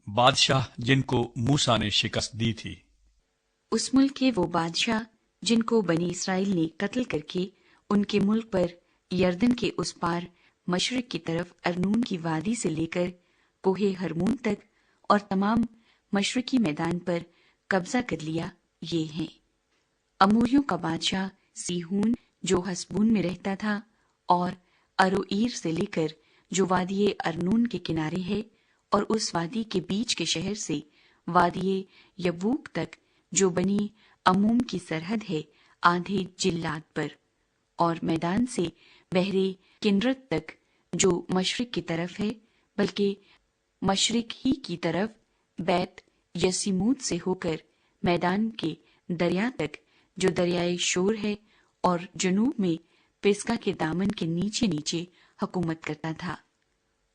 بادشاہ جن کو موسیٰ نے شکست دی تھی۔ اس ملک کے وہ بادشاہ جن کو بنی اسرائیل نے قتل کر کے ان کے ملک پر یردن کے اس پار مشرق کی طرف ارنون کی وادی سے لے کر کوہ ہرمون تک اور تمام مشرقی میدان پر قبضہ کر لیا، یہ ہیں: اموریوں کا بادشاہ سیہون جو حسبون میں رہتا تھا، اور اروئیر سے لے کر جو وادی ارنون کے کنارے ہے اور اس وادی کے بیچ کے شہر سے وادی یبوک تک جو بنی اموم کی سرحد ہے آدھے جلاد پر، اور میدان سے بحر کنرت تک جو مشرق کی طرف ہے، بلکہ مشرق ہی کی طرف بیت یسیموت سے ہو کر میدان کے دریا تک جو دریائے شور ہے، اور جنوب میں پسگا کے دامن کے نیچے نیچے حکومت کرتا تھا،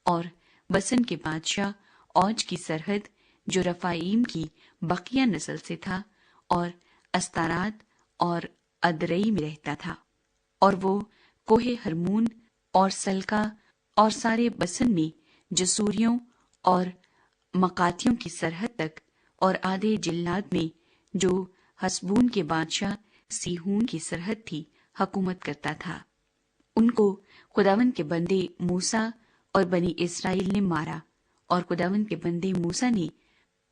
اور بسن کے بادشاہ اوج کی سرحد جو رفائیم کی بقیہ نسل سے تھا، اور استارات اور ادرئی میں رہتا تھا، اور وہ کوہ ہرمون اور سلکا اور سارے بسن میں جسوریوں اور مقاتیوں کی سرحد تک، اور آدھے جلاد میں جو حسبون کے بادشاہ سیہون کی سرحد تھی حکومت کرتا تھا۔ ان کو خداوند کے بندے موسیٰ اور بنی اسرائیل نے مارا، اور خداوند کے بندے موسیٰ نے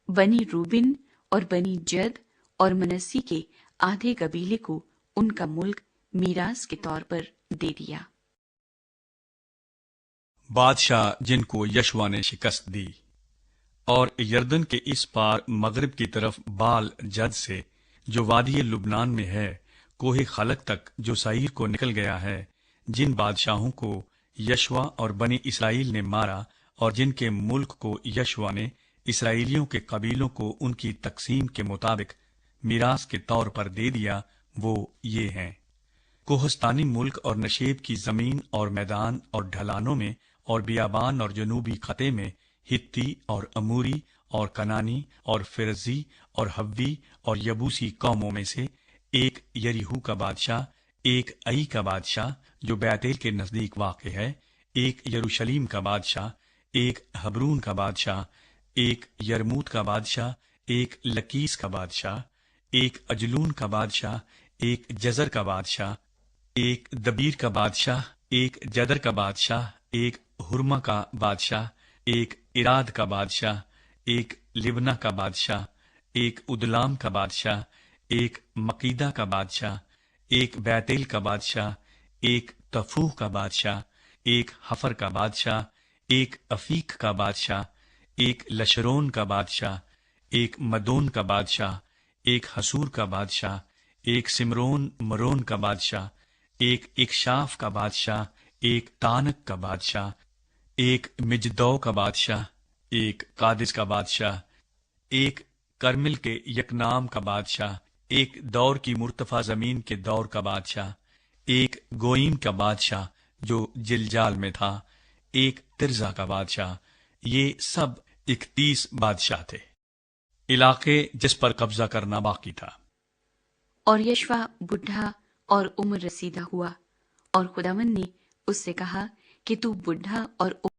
بنی روبن اور بنی جد اور منسی کے آدھے قبیلے کو ان کا ملک میراث کے طور پر دے دیا۔ بادشاہ جن کو یشوا نے شکست دی، اور یردن کے اس پار مغرب کی طرف بال جد سے جو وادی لبنان میں ہے کوہ خلق تک جو سعیر کو نکل گیا ہے، جن بادشاہوں کو یشوا اور بنی اسرائیل نے مارا اور جن کے ملک کو یشوا نے اسرائیلیوں کے قبیلوں کو ان کی تقسیم کے مطابق میراث کے طور پر دے دیا، وہ یہ ہیں: کوہستانی ملک اور نشیب کی زمین اور میدان اور ڈھلانوں میں اور بیابان اور جنوبی خطے میں ہتی اور اموری اور کنانی اور فرزی اور حوی اور یبوسی قوموں میں سے ایک یریہو کا بادشاہ، ایک ای کا بادشاہ جو بیتیل کے نزدیک واقع ہے، ایک یروشلیم کا بادشاہ، ایک حبرون کا بادشاہ، ایک یرموت کا بادشاہ، ایک لکیس کا بادشاہ، ایک اجلون کا بادشاہ، ایک جزر کا بادشاہ، ایک دبیر کا بادشاہ، ایک جدر کا بادشاہ، ایک ہرما کا بادشاہ، ایک اراد کا بادشاہ، ایک لبنہ کا بادشاہ، ایک ادلام کا بادشاہ، ایک مقیدہ کا بادشاہ، ایک بیتیل کا بادشاہ، ایک تفوح کا بادشاہ، ایک حفر کا بادشاہ، ایک افیق کا بادشاہ، ایک لشرون کا بادشاہ، ایک مدون کا بادشاہ، ایک حسور کا بادشاہ، ایک سمرون مرون کا بادشاہ، ایک اکشاف کا بادشاہ، ایک تانک کا بادشاہ، ایک مجدو کا بادشاہ، ایک قادس کا بادشاہ، ایک کرمل کے یکنام کا بادشاہ، ایک دور کی مرتفع زمین کے دور کا بادشاہ، ایک گوئیم کا بادشاہ جو جلجال میں تھا، ایک ترزا کا بادشاہ۔ یہ سب 31 بادشاہ تھے، علاقے جس پر قبضہ کرنا باقی تھا۔ اور یشوا بڈھا اور عمر رسیدہ ہوا، اور خداوند نے اس سے کہا کہ تو بڈھا اور